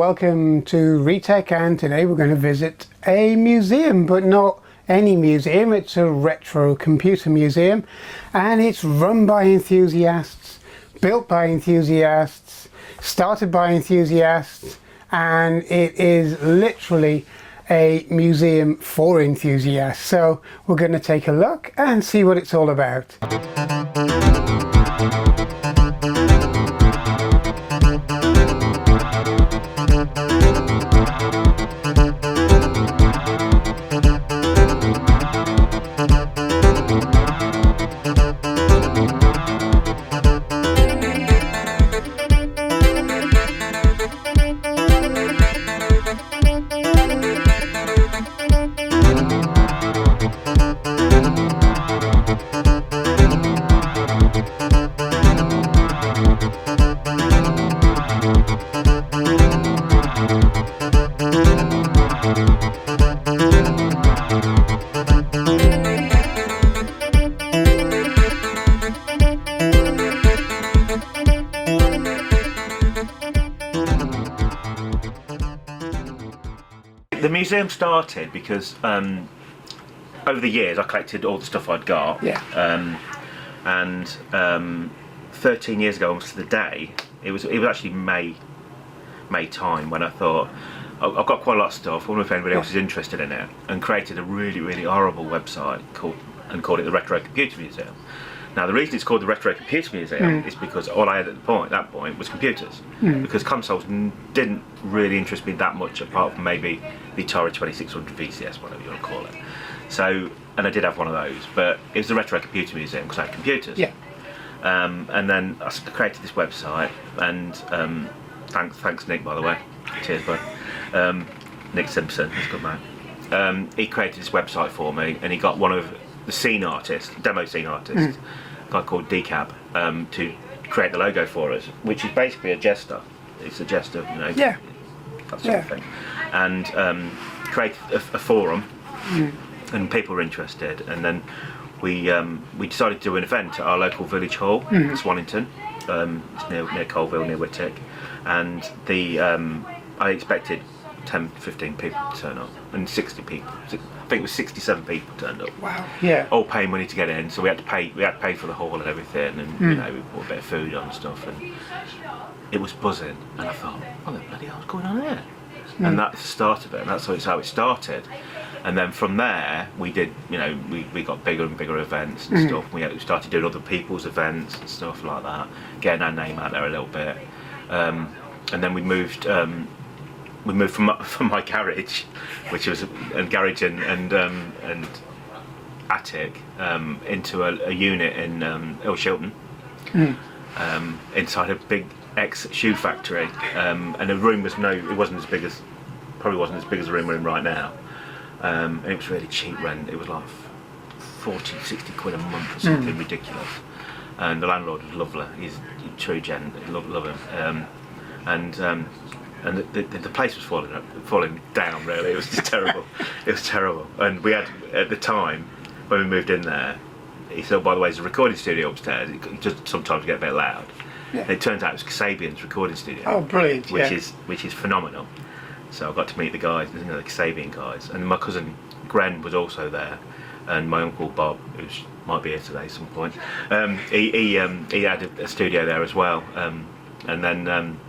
welcome to Retech, and today we're going to visit a museum, but not any museum. It's a retro computer museum, and it's run by enthusiasts, built by enthusiasts, started by enthusiasts, and it is literally a museum for enthusiasts. So we're going to take a look and see what it's all about. The museum started because over the years I collected all the stuff I'd got. Yeah. And 13 years ago, almost to the day, it was actually May time when I thought I've got quite a lot of stuff. I wonder if anybody else is interested in it, and created a really horrible website called it the Retro Computer Museum. Now the reason it's called the Retro Computer Museum is because all I had at that point was computers, because consoles didn't really interest me that much, apart from maybe the Atari 2600 VCS, whatever you want to call it. So, and I did have one of those, but it was the Retro Computer Museum because I had computers. Yeah. And then I created this website, and thanks Nick, by the way. Cheers, bud. Nick Simpson, he's a good man. He created this website for me, and he got one of the demo scene artists, a guy called Decab, to create the logo for us, which is basically a jester. It's a jester, you know. Yeah. That sort of thing. And created a forum, and people were interested, and then we decided to do an event at our local village hall, Swannington. It's near Colville, near Whittick, and I expected 10-15 people to turn up, and 60 people. I think it was 67 people turned up. Wow. Yeah. All paying money to get in, so we had to pay for the hall and everything, and you know, we bought a bit of food on and stuff, and it was buzzing. And I thought, what the bloody hell's going on here? And that's the start of it, and that's how it started. And then from there, we did, you know, we got bigger and bigger events and stuff. We started doing other people's events and stuff like that, getting our name out there a little bit. And then we moved from my garage, which was a garage and attic, into a unit in Earl Shilton, inside a big ex-shoe factory, and the room was probably wasn't as big as the room we're in right now, and it was really cheap rent. It was like 40-60 quid a month or something ridiculous, and the landlord was lovely. He's a true gent. Love him. And the place was falling down. Really, it was just terrible. It was terrible. And we had, at the time when we moved in there, he said, oh, by the way, there's a recording studio upstairs. It just sometimes get a bit loud. Yeah. And it turns out it was Kasabian's recording studio. Oh, brilliant! Which is phenomenal. So I got to meet the guys, you know, the Kasabian guys, and my cousin Gren was also there, and my uncle Bob, who might be here today at some point. He had a studio there as well, and then.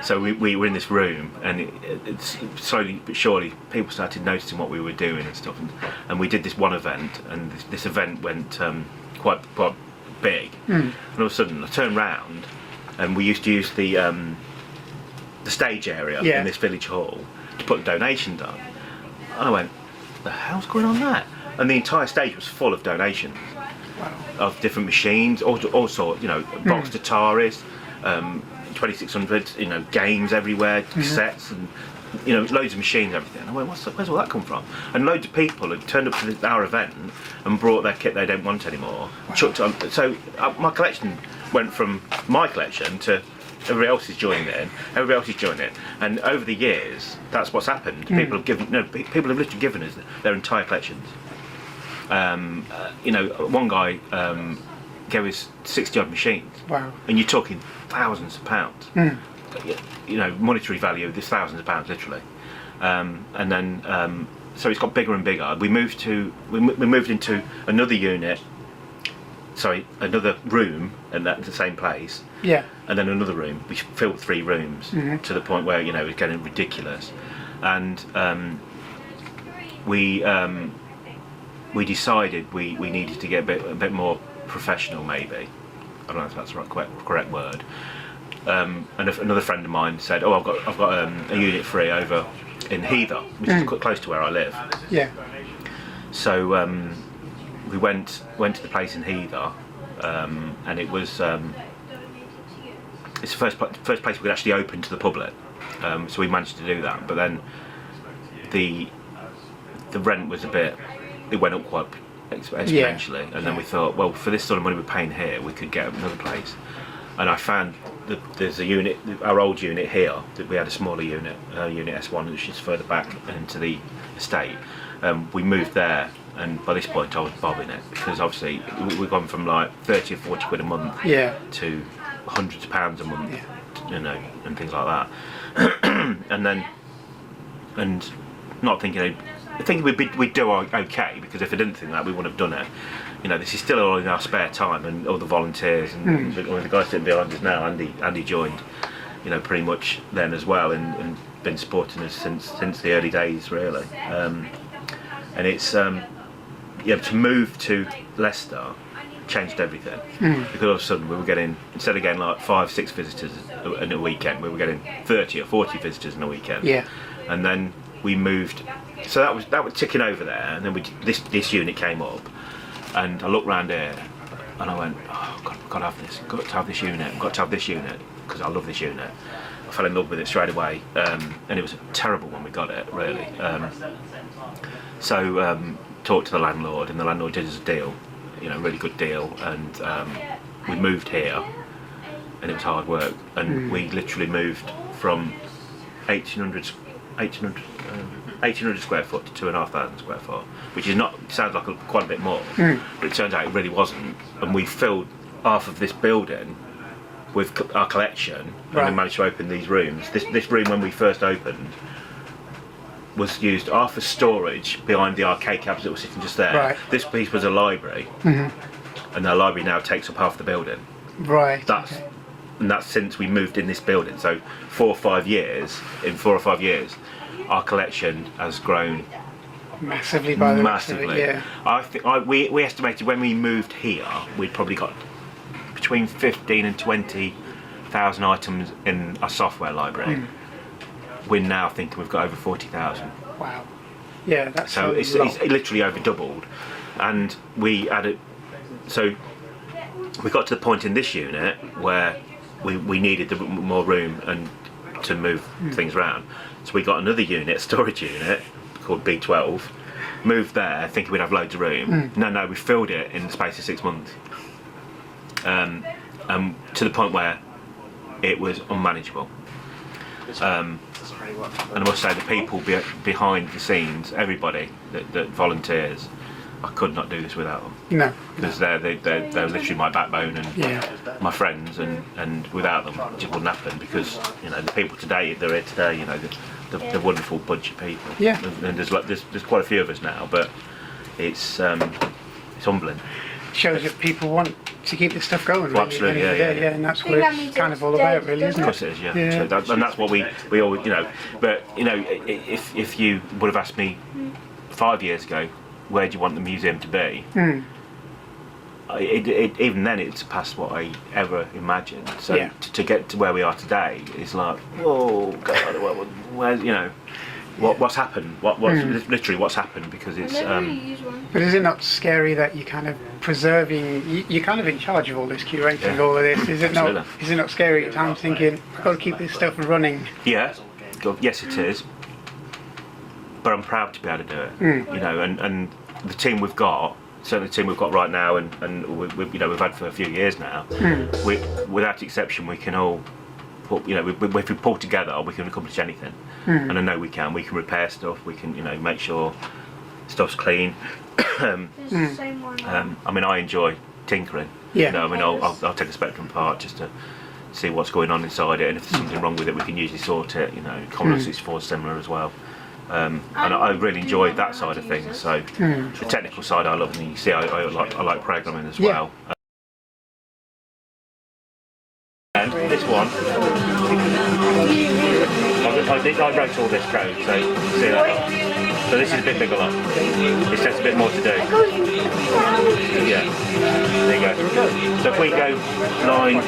So we were in this room, and it slowly but surely people started noticing what we were doing and stuff, and we did this one event, and this event went quite big, and all of a sudden I turned round, and we used to use the stage area in this village hall to put the donations on. I went, what the hell's going on there? And the entire stage was full of donations. Wow. Of different machines, all sorts, you know, boxed Ataris, 2600, you know, games everywhere, cassettes, and you know, loads of machines, everything. I went, where's all that come from? And loads of people had turned up to our event and brought their kit they don't want anymore. Wow. Chucked it on. So my collection went from my collection to everybody else is joining in, and over the years, that's what's happened. People have literally given us their entire collections. You know, one guy gave us 60 odd machines. Wow. And you're talking thousands of pounds. monetary value. There's thousands of pounds, literally. And then so it's got bigger and bigger. We moved into another unit. Sorry, another room, and that's the same place. Yeah. And then another room. We filled 3 rooms to the point where it was getting ridiculous, and we decided we needed to get a bit more professional, maybe. I don't know if that's the correct word. And another friend of mine said, "Oh, I've got a unit free over in Heather, which is quite close to where I live." Yeah. So we went to the place in Heather, and it was it's the first place we could actually open to the public. So we managed to do that, but then the rent was it went up quite exponentially, and then we thought, well, for this sort of money we're paying here, we could get another place. And I found there's a unit, our old unit here, that we had a smaller unit, unit S1, which is further back into the estate. We moved there, and by this point I was bobbing it, because obviously we've gone from like 30 or 40 quid a month to hundreds of pounds a month, and things like that. and not thinking we'd do okay, because if I didn't think that, we wouldn't have done it. This is still all in our spare time, and all the volunteers and the guy sitting behind us now, Andy joined, pretty much then as well, and been supporting us since the early days, really. And it's to move to Leicester changed everything, because all of a sudden we were getting, instead of getting like 5-6 visitors in a weekend, we were getting 30 or 40 visitors in a weekend. And then we moved, so that was ticking over there, and then this unit came up, and I looked round here and I went, oh God, I've got to have this, got to have this unit, I've got to have this unit, because I love this unit. I fell in love with it straight away, and it was terrible when we got it, really. So talked to the landlord, and the landlord did us a deal, really good deal, and we moved here, and it was hard work, and we literally moved from 1800 square foot to 2,500 square foot, which is not, sounds like quite a bit more, but it turns out it really wasn't. And we filled half of this building with our collection, and we managed to open these rooms. This room, when we first opened, was used half as storage behind the arcade cabs that were sitting just there. This piece was a library, and the library now takes up half the building. And that's since we moved in this building. So in 4 or 5 years, our collection has grown massively. I think we estimated when we moved here, we'd probably got between 15 and 20,000 items in our software library. We're now thinking we've got over 40,000. Wow. Yeah, that's so it's literally over doubled, and we added. So we got to the point in this unit where we needed more room and to move things around. So we got another unit, a storage unit called B12. Moved there, thinking we'd have loads of room. No, we filled it in the space of 6 months. To the point where it was unmanageable. And I must say, the people behind the scenes, everybody that volunteers, I could not do this without them. No. Because they're literally my backbone and my friends, and without them it just wouldn't happen, because the people today, they're here today, the wonderful bunch of people. And there's quite a few of us now, but it's humbling. Shows that people want to keep this stuff going. Well, absolutely, yeah, and that's what it's kind of all about, really, isn't it? Of course it is, So and that's what we always, But if you would have asked me 5 years ago, where do you want the museum to be? Even then, it surpassed what I ever imagined. So to get to where we are today is like, whoa, God, what's happened? Literally what's happened? Because it's. But is it not scary that you're kind of preserving? You're kind of in charge of all this, curating all of this. Is it not? Is it not scary at times thinking, I've got to keep this stuff running? Yeah. Yes, it is. But I'm proud to be able to do it. And the team we've got, certainly the team we've got right now, and we've had for a few years now. Without exception, we can all put, if we pull together, we can accomplish anything. And I know we can. We can repair stuff. We can, make sure stuff's clean. I mean, I enjoy tinkering. I'll take a Spectrum apart just to see what's going on inside it, and if there's something wrong with it, we can usually sort it. You know, Commodore 64 is similar as well. And I really enjoyed that side of things. So the technical side I love, and you see I like programming as well. And this one, I wrote all this code, so see that. So this is a bit bigger lot. It's just a bit more to do. Yeah, there you go. So if we go line 1,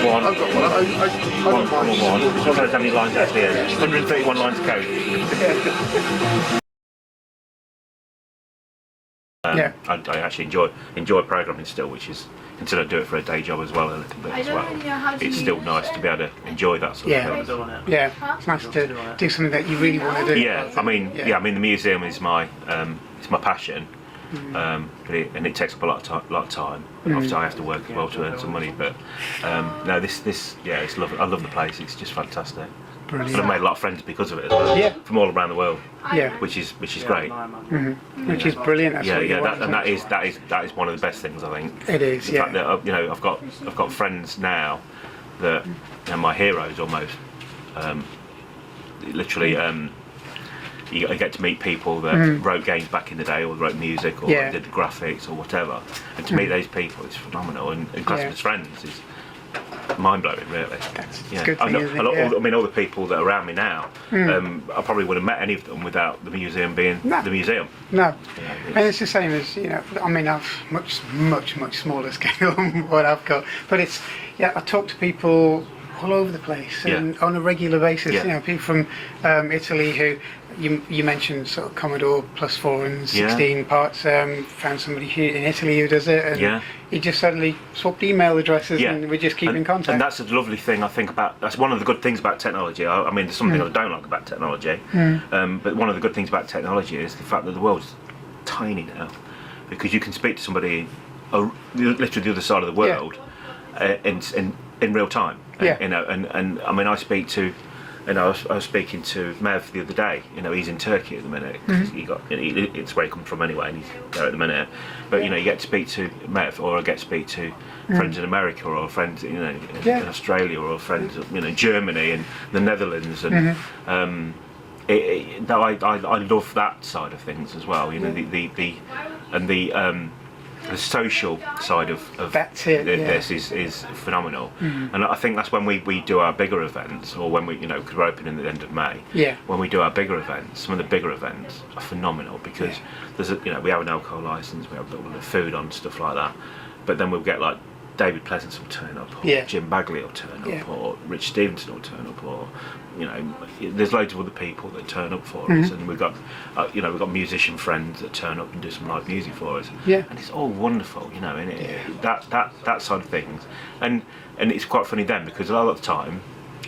1, sometimes how many lines actually is? 131 lines of code. I actually enjoy programming still, which is, until I do it for a day job as well, a little bit as well. It's still nice to be able to enjoy that sort of thing. Yeah, it's nice to do something that you really want to do. Yeah, I mean, the museum is my it's my passion, but it takes up a lot of time. Obviously, I have to work as well to earn some money, but no, this it's lovely. I love the place. It's just fantastic. Brilliant. And I've made a lot of friends because of it as well. Yeah. From all around the world. Yeah. Which is great. Which is brilliant. That's that is one of the best things, I think. It is. The fact that I've got friends now that my heroes almost. Literally, you get to meet people that wrote games back in the day, or wrote music, or did the graphics, or whatever. And to meet those people is phenomenal. And class as friends is mind blowing, really. It's good thing, isn't it? I mean, all the people that are around me now, I probably wouldn't have met any of them without the museum being the museum. No, and it's the same as, I mean, I've much smaller scale than what I've got, but it's, I talk to people all over the place and on a regular basis. People from Italy who you mentioned sort of Commodore +4 and 16 parts. Found somebody here in Italy who does it, and he just suddenly swapped email addresses, and we just keep in contact. And that's a lovely thing, I think, that's one of the good things about technology. I mean, there's something I don't like about technology, but one of the good things about technology is the fact that the world's tiny now, because you can speak to somebody literally the other side of the world in real time. And I mean, I speak to, I was speaking to Mev the other day. He's in Turkey at the minute. It's where he comes from anyway, and he's there at the minute. But you get to speak to Mev, or I get to speak to friends in America, or friends in Australia, or friends Germany and the Netherlands, and I love that side of things as well. The social side of this is phenomenal, and I think that's when we do our bigger events, or when we because we're opening at the end of May. When we do our bigger events, some of the bigger events are phenomenal, because there's we have an alcohol license, we have a little bit of food on, stuff like that, but then we'll get like David Pleasance will turn up, or Jim Bagley will turn up, or Rich Stevenson will turn up, or there's loads of other people that turn up for us, and we've got we've got musician friends that turn up and do some live music for us, and it's all wonderful, and that side of things, and it's quite funny then, because a lot of the time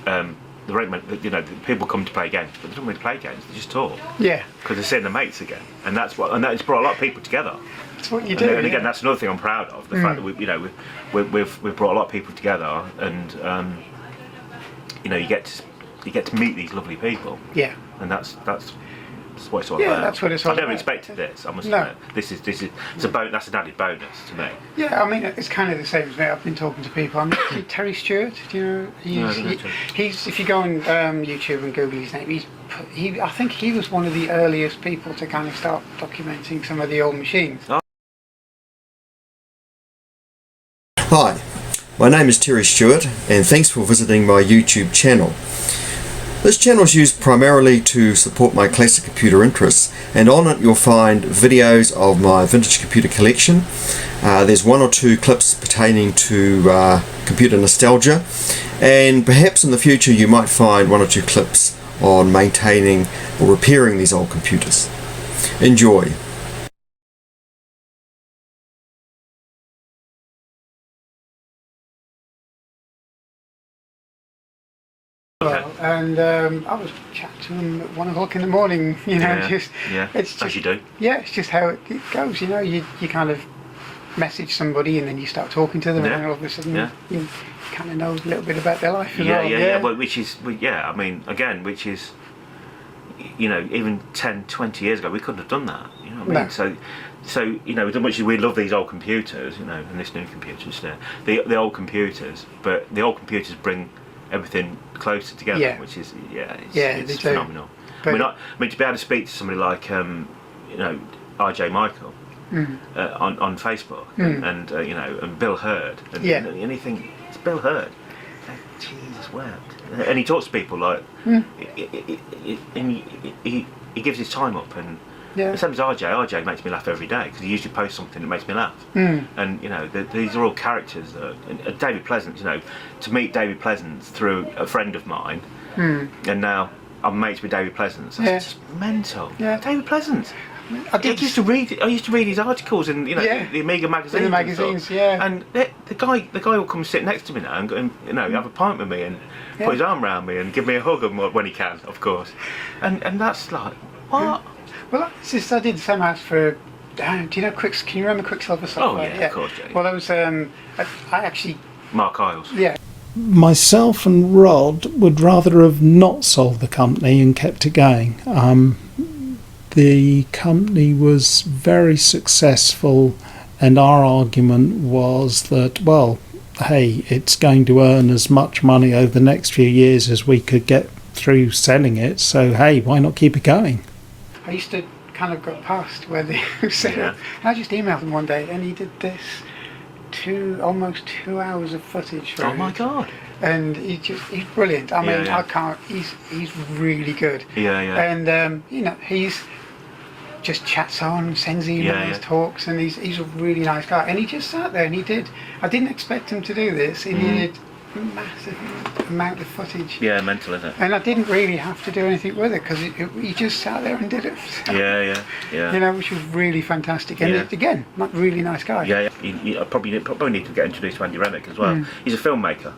the people come to play games, but they don't really play games, they just talk, because they're seeing their mates again, and that's it's brought a lot of people together. That's what you do. And again, that's another thing I'm proud of, the fact that we've brought a lot of people together, and you get to meet these lovely people. And that's what it's all about. That's what it's all about. I never expected this, I must admit. This is that's an added bonus to me. I mean, it's kind of the same as me. I've been talking to people. I mean, Terry Stewart, do you know? He's if you go on YouTube and Google his name, I think he was one of the earliest people to kind of start documenting some of the old machines. Hi, my name is Terry Stewart, and thanks for visiting my YouTube channel. This channel is used primarily to support my classic computer interests, and on it you'll find videos of my vintage computer collection. There's one or two clips pertaining to computer nostalgia, and perhaps in the future you might find one or two clips on maintaining or repairing these old computers. Enjoy. And I was chatting to him at 1 o'clock in the morning, it's just, as you do. It's just how it goes, you kind of message somebody, and then you start talking to them, and all of a sudden you kind of know a little bit about their life as well. Well, which is, I mean, again, which is, even 10, 20 years ago, we couldn't have done that, what I mean? So so you know, as much as we love these old computers, you know, and this new computer, the old computers, but the old computers bring everything closer together, Yeah. which is it's they do. phenomenal. But I mean, to be able to speak to somebody like you know, RJ Michael on Facebook, and you know, and Bill Hurd, and anything, it's Bill Hurd. Jesus wept, and he talks to people like, he gives his time up, and the same as RJ makes me laugh every day because he usually posts something that makes me laugh. And you know, these are all characters that, David Pleasance, you know, to meet David Pleasance through a friend of mine, and now I'm mates with David Pleasance. That's just mental. David Pleasance. I used to read his articles in, you know, the Amiga magazines. In the magazines, and the guy will come sit next to me now and you know, have a pint with me and put his arm around me and give me a hug when he can, of course. And that's like, what? Well, I did some ads for. Do you know Can you remember Quicksilver software? Oh yeah, of course. Yeah. Well, that was I actually. Mark Isles. Yeah. Myself and Rod would rather have not sold the company and kept it going. The company was very successful, and our argument was that, well, hey, it's going to earn as much money over the next few years as we could get through selling it, so hey, why not keep it going? I used to kind of got past where they set up. I just emailed him one day, and he did this almost 2 hours of footage for Oh my god. And he's brilliant. I mean, yeah. I can't. He's really good. Yeah. And you know, he's just chats on, sends emails, talks, and he's a really nice guy. And he just sat there and he did. I didn't expect him to do this. He needed a massive amount of footage. Yeah, mental, isn't it? And I didn't really have to do anything with it because he just sat there and did it. Yeah. You know, which was really fantastic. And again, really nice guy. Yeah. You probably need to get introduced to Andy Remick as well. He's a filmmaker.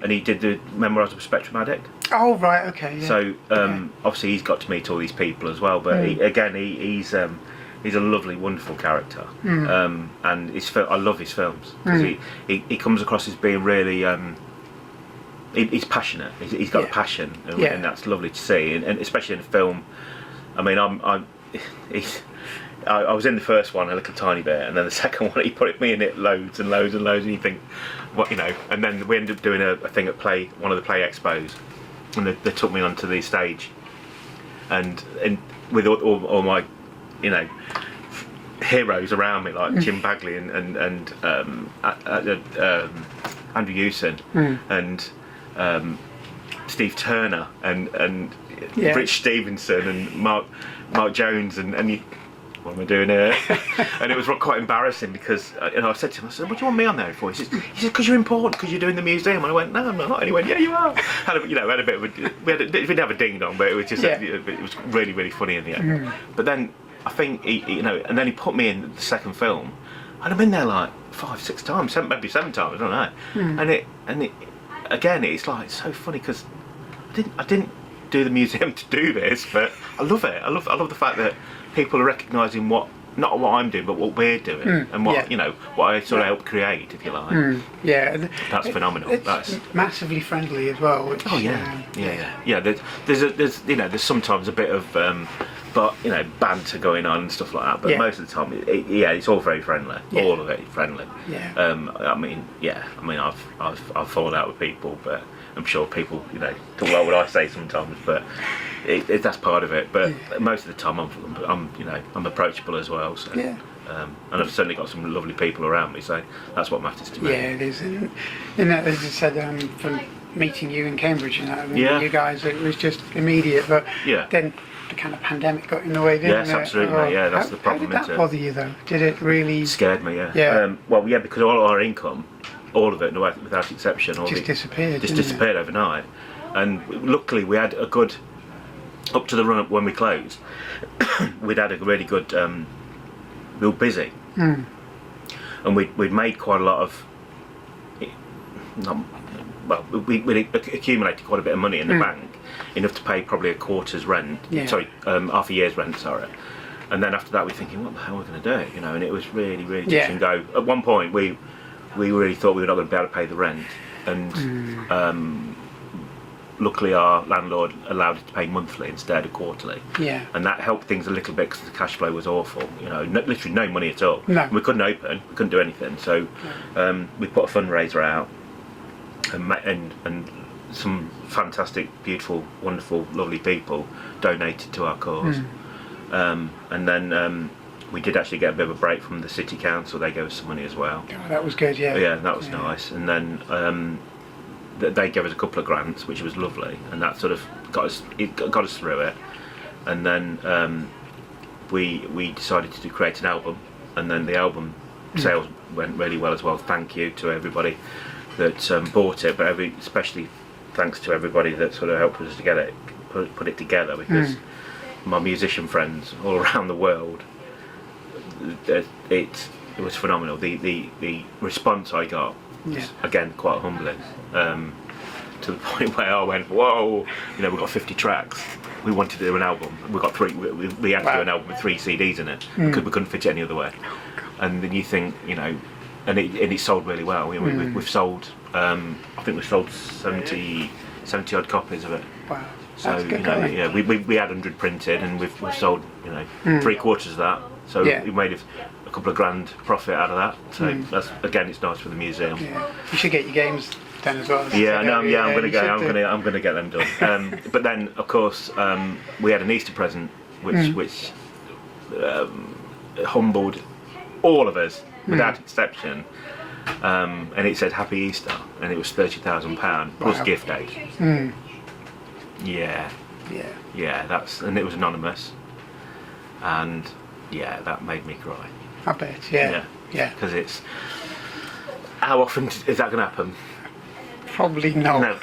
And he did the Memoirs of a Spectrum Addict. Oh right, okay. Yeah. So obviously he's got to meet all these people as well. But he's a lovely, wonderful character. And I love his films because he comes across as being really. He's passionate. He's got a passion, and that's lovely to see. And especially in a film. I mean, I was in the first one a little tiny bit, and then the second one he put me in it loads and loads and loads, and you think, what, you know? And then we ended up doing a thing at one of the Play Expos, and they took me onto the stage, and with all my, you know, heroes around me like Jim Bagley and Andrew Hewson and Steve Turner and Rich Stevenson and Mark Jones and you. What am I doing here? And it was quite embarrassing because I said to him, what do you want me on there for? He said, because you're important, because you're doing the museum. And I went, no, I'm not. And he went, yeah, you are. Had a bit of we didn't have a ding dong, but it was just it was really, really funny in the end. But then I think and then he put me in the second film, and I've been there like 5-6 times, maybe 7 times, I don't know. And it again, it's like so funny because I didn't do the museum to do this, but I love it. I love the fact that people are recognising not what I'm doing, but what we're doing, and what what I sort of help create, if you like. That's phenomenal. That's massively friendly as well. Which, yeah. There's sometimes a bit of banter going on and stuff like that, but most of the time, it's all very friendly. All of it friendly. I've fallen out with people, but I'm sure people talk about what I say sometimes, but that's part of it. But most of the time, I'm approachable as well. So, and I've certainly got some lovely people around me, so that's what matters to me. Yeah, it is. And as I said, from meeting you in Cambridge, you guys, it was just immediate. But then the kind of pandemic got in the way, didn't it? Yes, absolutely. That's the problem. How did that bother you, though? Did it really? It scared me. Yeah. Because all our income, all of it, without exception, disappeared overnight. And luckily, we had a good up to the run up when we closed. We'd had a really good. We were busy, and we'd made quite a lot of well, we accumulated quite a bit of money in the bank, enough to pay probably a quarter's rent. Yeah. Sorry, half a year's rent. Sorry. And then after that, we're thinking, what the hell are we going to do? You know, and it was really touch and go. At one point, we really thought we were not going to be able to pay the rent, and luckily our landlord allowed us to pay monthly instead of quarterly. Yeah. And that helped things a little bit because the cash flow was awful. You know, literally no money at all. No. We couldn't open, we couldn't do anything. So we put a fundraiser out, and some fantastic, beautiful, wonderful, lovely people donated to our cause. And then we did actually get a bit of a break from the city council. They gave us some money as well. Oh, that was good, yeah. Yeah, that was nice. And then they gave us a couple of grants, which was lovely, and that sort of got us through it. And then we decided to create an album, and then the album sales went really well as well. Thank you to everybody that bought it, but especially thanks to everybody that sort of helped us to get it put it together, because my musician friends all around the world, it was phenomenal. The response I got was, again, quite humbling, to the point where I went, whoa, you know, we've got 50 tracks. We wanted to do an album. We got three. We had to do an album with 3 CDs in it because we couldn't fit it any other way. And then you think, you know, and it sold really well. We've sold, I think we've sold 70 odd copies of it. Wow. So That's good, you know, really. yeah, we had 100 printed, and we've sold, you know, 3/4 of that. So we made a couple of grand profit out of that. So that's, again, it's nice for the museum. Yeah. You should get your games done as well. Yeah, no, Yeah, I'm gonna you go. should I'm gonna get them done. But then, of course, we had an Easter present, which humbled all of us without exception. And it said Happy Easter, and it was £30,000 plus gift aid. Yeah, and it was anonymous, and yeah, that made me cry. I bet, yeah. Because it's, how often is that going to happen? Probably no. No.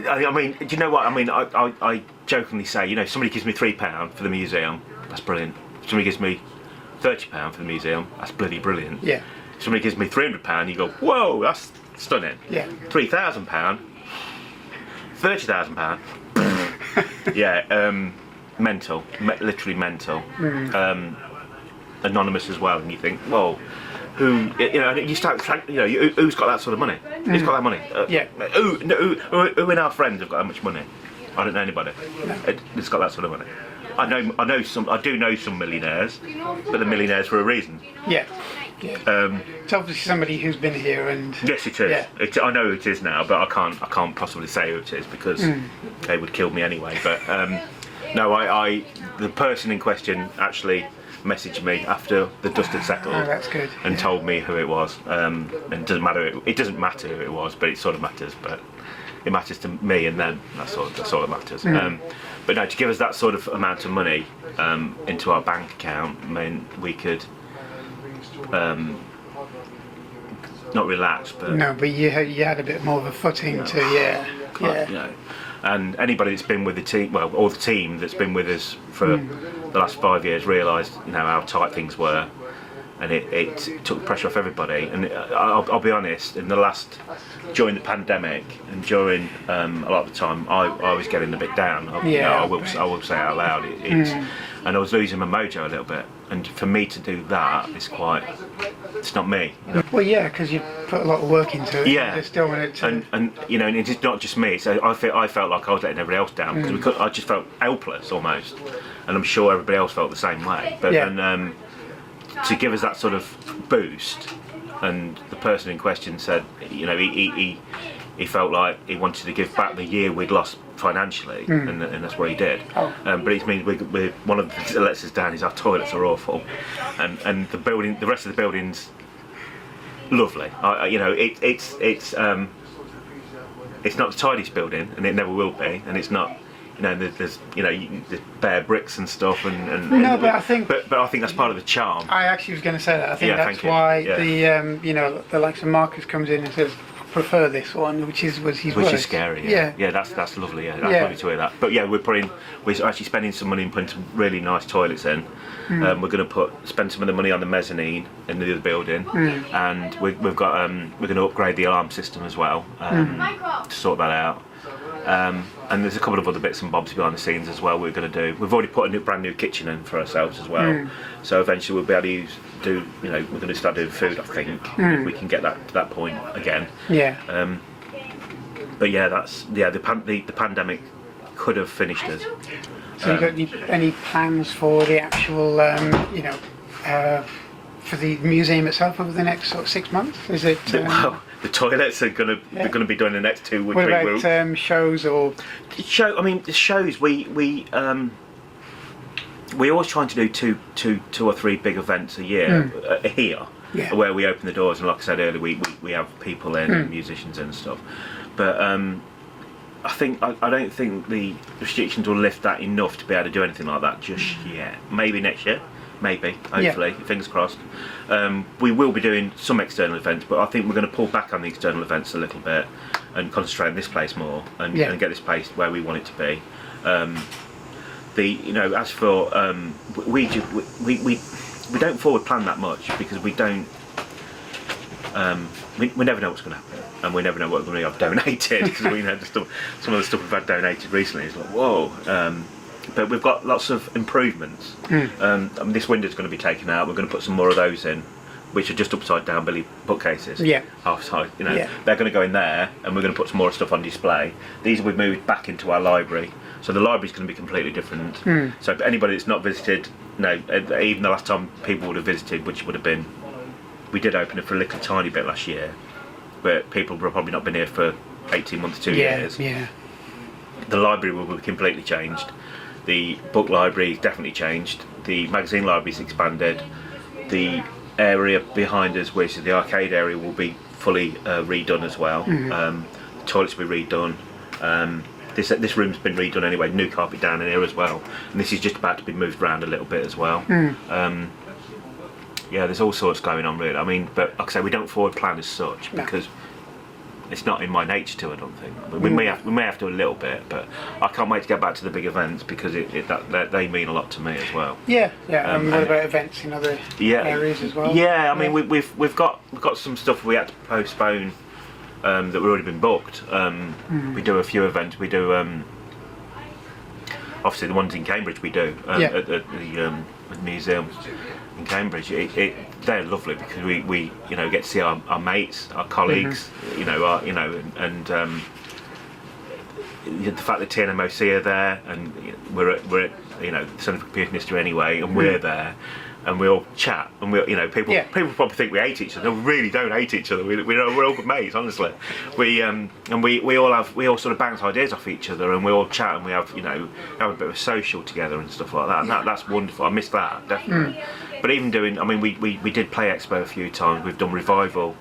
I mean, do you know what? I mean, I jokingly say, you know, somebody gives me £3 for the museum, that's brilliant. Somebody gives me £30 for the museum, that's bloody brilliant. Yeah. Somebody gives me £300, you go, whoa, that's stunning. Yeah. £3,000, £30,000. Yeah, mental, literally mental. Anonymous as well, and you think, well, who, you know, you start, you know, who's got that sort of money? Who's got that money? Who in our friends have got that much money? I don't know anybody that's got that sort of money. I do know some millionaires, but they're millionaires for a reason. Yeah. It's obviously somebody who's been here and. Yes, it is. Yeah. I know it is now, but I can't possibly say who it is because they would kill me anyway. But no, the person in question actually messaged me after the dust had settled. Oh, that's good. And told me who it was. And it doesn't matter. It doesn't matter who it was, but it sort of matters. But it matters to me and them. That's all that matters. But no, to give us that sort of amount of money into our bank account meant we could. Not relax, but No, but you had a bit more of a footing to, you know, and anybody that's been with the team, well, or the team that's been with us for the last 5 years, realised, you know, how tight things were, and it took the pressure off everybody. And I'll be honest, during the pandemic and during a lot of the time, I was getting a bit down. I will say it out loud. And I was losing my mojo a little bit. And for me to do that is it's not me. You know? Well, yeah, because you put a lot of work into it. Yeah. You just don't want it to. And you know, and it's not just me. So I felt like I was letting everybody else down because I just felt helpless almost, and I'm sure everybody else felt the same way. But then to give us that sort of boost, and the person in question said, you know, he felt like he wanted to give back the year we'd lost financially, and that's what he did. But it means we're one of the things that lets us down is our toilets are awful, and the rest of the building's lovely. You know, it's not the tidiest building, and it never will be, and it's not. You know, there's there's bare bricks and stuff, and No, but I think. but I think that's part of the charm. I actually was going to say that. I think Yeah, that's thank you. why Yeah. the likes of Marcus comes in and says, prefer this one, which is his Which worst. is scary, yeah. That's lovely, yeah. That's Yeah. lovely to hear that. But yeah, we're actually spending some money and putting some really nice toilets in. We're going to spend some of the money on the mezzanine in the other building, and we've got we're going to upgrade the alarm system as well to sort that out. And there's a couple of other bits and bobs behind the scenes as well we're going to do. We've already put a brand new kitchen in for ourselves as well. So eventually we'll be able to we're going to start doing food, I think, if we can get that to that point again. Yeah. But yeah, the pandemic could have finished us. So you got any plans for the actual, for the museum itself over the next sort of 6 months? Is it? Well, the toilets are going to be done in the next 2 weeks. What about shows or? The shows we always trying to do two or three big events a year here, where we open the doors, and like I said earlier, we have people in, and musicians and stuff. But I don't think the restrictions will lift that enough to be able to do anything like that just yet. Maybe next year. Maybe, hopefully, fingers crossed. We will be doing some external events, but I think we're going to pull back on the external events a little bit and concentrate on this place more and get this place where we want it to be. As for we don't forward plan that much because we don't. We never know what's going to happen, and we never know what we're going to have donated because we know some of the stuff we've had donated recently is like whoa. But we've got lots of improvements. This window's going to be taken out. We're going to put some more of those in, which are just upside down Billy bookcases. Yeah. Half side, they're going to go in there, and we're going to put some more stuff on display. These will be moved back into our library, so the library's going to be completely different. So if anybody that's not visited, even the last time people would have visited, which would have been, we did open it for a little tiny bit last year, but people would have probably not been here for 18 months, 2 years. Yeah. The library will be completely changed. The book library definitely changed. The magazine library's expanded. The area behind us, which is the arcade area, will be fully redone as well. The toilets will be redone. This room's been redone anyway. New carpet down in here as well, and this is just about to be moved around a little bit as well. There's all sorts going on really. But like I say, we don't forward plan as such because it's not in my nature to. I don't think we may have to do a little bit, but I can't wait to get back to the big events because they mean a lot to me as well. Yeah. What about events in other areas as well? Yeah, we've got some stuff we had to postpone that we've already been booked. We do a few events. We do obviously the ones in Cambridge. We do at the museum in Cambridge. They're lovely because we get to see our mates, our colleagues, and the fact that TNMOC are there, and we're at the Centre for Computing History anyway, and we're there, and we all chat, and people probably think we hate each other. We really don't hate each other. We're all good mates, honestly. We all sort of bounce ideas off each other, and we all chat, and we have have a bit of a social together and stuff like that. And that's wonderful. I miss that definitely. But even doing, we did Play Expo a few times. We've done Revival.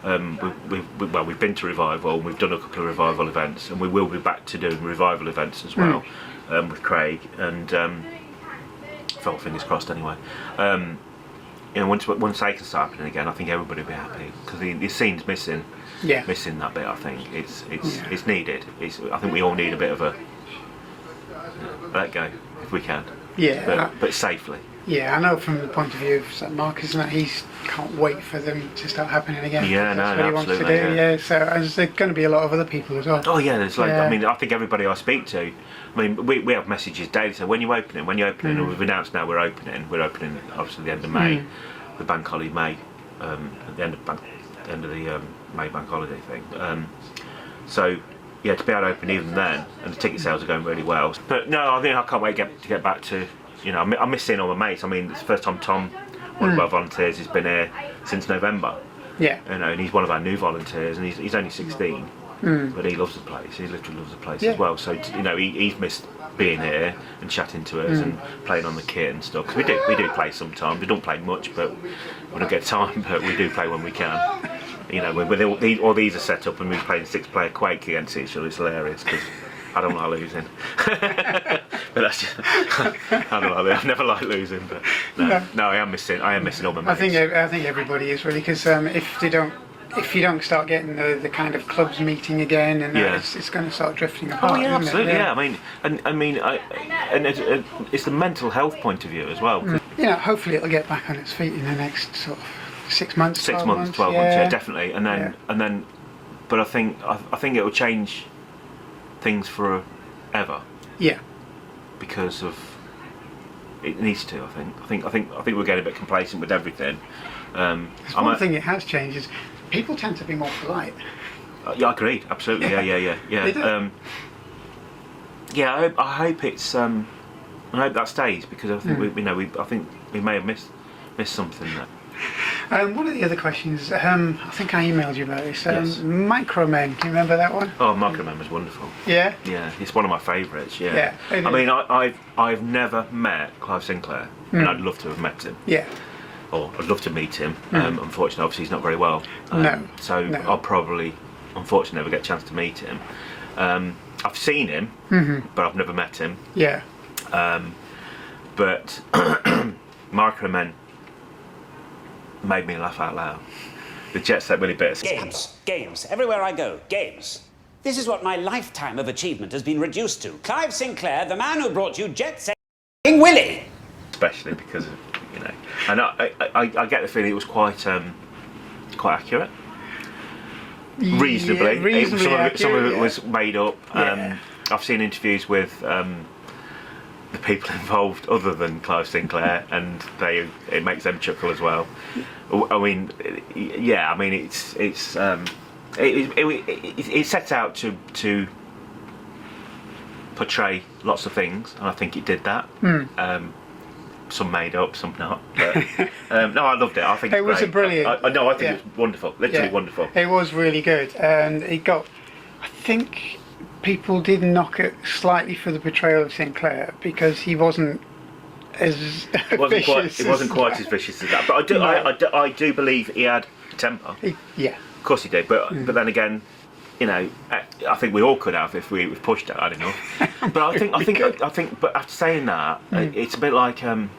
We've been to Revival. We've done a couple of Revival events, and we will be back to doing Revival events as well with Craig. And fingers crossed anyway. Once they can start happening again, I think everybody will be happy because the scene's missing. Missing that bit. I think it's needed. I think we all need a bit of a let go if we can. But safely. Yeah, I know from the point of view of St Marcus that he can't wait for them to start happening again. That's what he wants to do. So there's going to be a lot of other people as well. Oh yeah, there's like I think everybody I speak to. We have messages daily. So when you opening, and we've announced now we're opening obviously the end of May, the bank holiday May, at the end of the May bank holiday thing. So yeah, to be able to open even then, and the ticket sales are going really well. But no, I think I can't wait to get back to. I'm missing all my mates. It's the first time Tom, one of our volunteers, has been here since November. And he's one of our new volunteers, and he's only 16, but he loves the place. He literally loves the place as well. So he's missed being here and chatting to us and playing on the kit and stuff. Cause we do play sometimes. We don't play much, but we don't get time. But we do play when we can. When all these are set up and we're playing 6-player Quake against each other, it's hilarious because I don't like losing. But that's just, I've never liked losing, but no, I am missing all my mates. I think everybody is really, because if they don't, if you don't start getting the kind of clubs meeting again, and Yeah. it's going to start drifting apart. Oh yeah, isn't it? absolutely. Yeah, I mean, it's the mental health point of view as well. You know, hopefully it'll get back on its feet in the next sort of 6 months. 6 months, 12 months, yeah, definitely. And then, but I think it will change things forever Yeah. because of it needs to. I think we're getting a bit complacent with everything. There's one thing it has changed is people tend to be more polite. Yeah, I agreed. Absolutely. Yeah. They do. Yeah, I hope it's. I hope that stays because I think I think we may have missed something there. One of the other questions, I think I emailed you about this. Yes. Micromen, do you remember that one? Oh, Microman was wonderful. Yeah. Yeah, it's one of my favourites. Yeah. Yeah, it I is. mean, I've never met Clive Sinclair, and I'd love to have met him. Yeah. Or I'd love to meet him. Unfortunately, obviously, he's not very well. No. I'll probably, unfortunately, never get a chance to meet him. I've seen him, but I've never met him. Yeah. But Micromen made me laugh out loud. The Jet Set really bit. Games. Everywhere I go, games. This is what my lifetime of achievement has been reduced to. Clive Sinclair, the man who brought you Jet Set Willie. Especially because of, and I get the feeling it was quite accurate. Reasonably. Yeah, reasonably Some of it accurate, was made up. Yeah. I've seen interviews with the people involved other than Clive Sinclair, and it makes them chuckle as well. I mean, yeah. I mean, it sets out to portray lots of things, and I think it did that. Some made up, some not. But, no, I loved it. I think It was great. a brilliant. I think it was wonderful. Literally wonderful. It was really good, and it got. I think people did knock it slightly for the portrayal of Sinclair because he wasn't as It wasn't vicious. quite as vicious as that. But I do believe he had a temper. Yeah. Of course he did. But then again, I think we all could have if we pushed it hard enough. But I think. But after saying that, it's a bit like I'm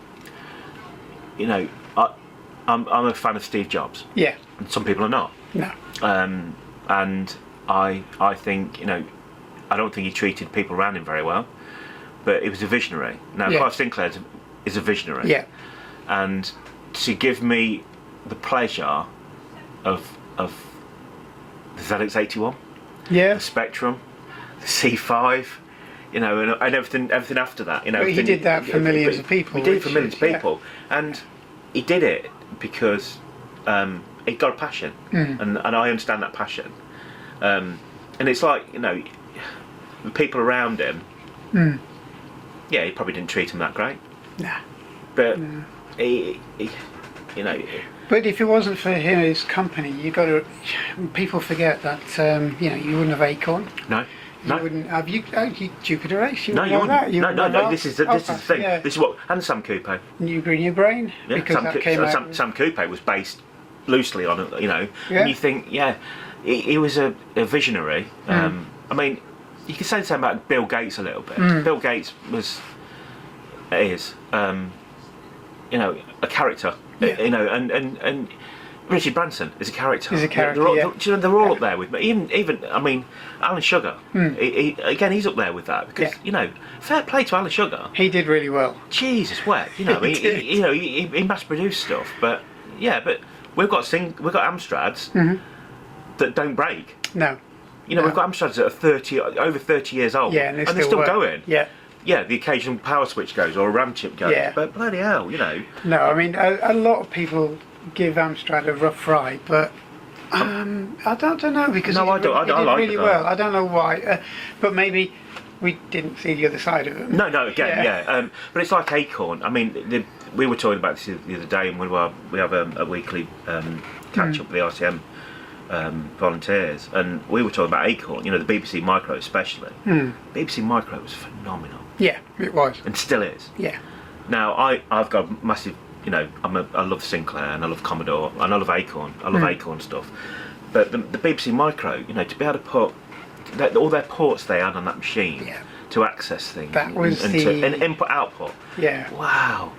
a fan of Steve Jobs. Yeah. And some people are not. No. And I think I don't think he treated people around him very well. But he was a visionary. Now Yeah. Clive Sinclair is a visionary. Yeah. And to give me the pleasure of the ZX81, Yeah. the Spectrum, the C5, and everything after that. But he did that for millions of people. He did it for which millions of is- people, and he did it because he got a passion, and I understand that passion. And it's like the people around him. Yeah, he probably didn't treat him that great, Nah. but he But if it wasn't for his company, you got to. People forget that you wouldn't have Acorn. No. You wouldn't have Jupiter Ace. No, you wouldn't. wouldn't. No. This is the thing. Yeah. This is what, and Sam Coupe. New Brain. Yeah, Because that came out. Sam Coupe was based loosely on it, Yeah. And you think, he was a visionary. I mean, you could say the same about Bill Gates a little bit. Bill Gates is a character. Yeah. And Richard Branson is a character. He's a character, They're all up there with me. Even I mean, Alan Sugar. Again, he's up there with that because fair play to Alan Sugar. He did really well. Jesus wept. He mass-produced stuff, but we've got Amstrads that don't break. No. We've got Amstrads that are over 30 years old, Yeah, and they're still work. going. Yeah. Yeah, the occasional power switch goes or a RAM chip goes, Yeah. but bloody hell, No, I mean a lot of people give Amstrad a rough ride, but I don't know because No, I don't. I he did like really it, though. well. I don't know why, but maybe we didn't see the other side of him. No, again, but it's like Acorn. I mean, we were talking about this the other day, and we have a weekly catch up with the RCM volunteers, and we were talking about Acorn. The BBC Micro especially. BBC Micro was phenomenal. Yeah, it was. And still is. Yeah. Now I've got a massive, I love Sinclair and I love Commodore and I love Acorn. I love Acorn stuff. But the BBC Micro, to be able to put all their ports they had on that machine to access things That was and the- and input output. Yeah. Wow.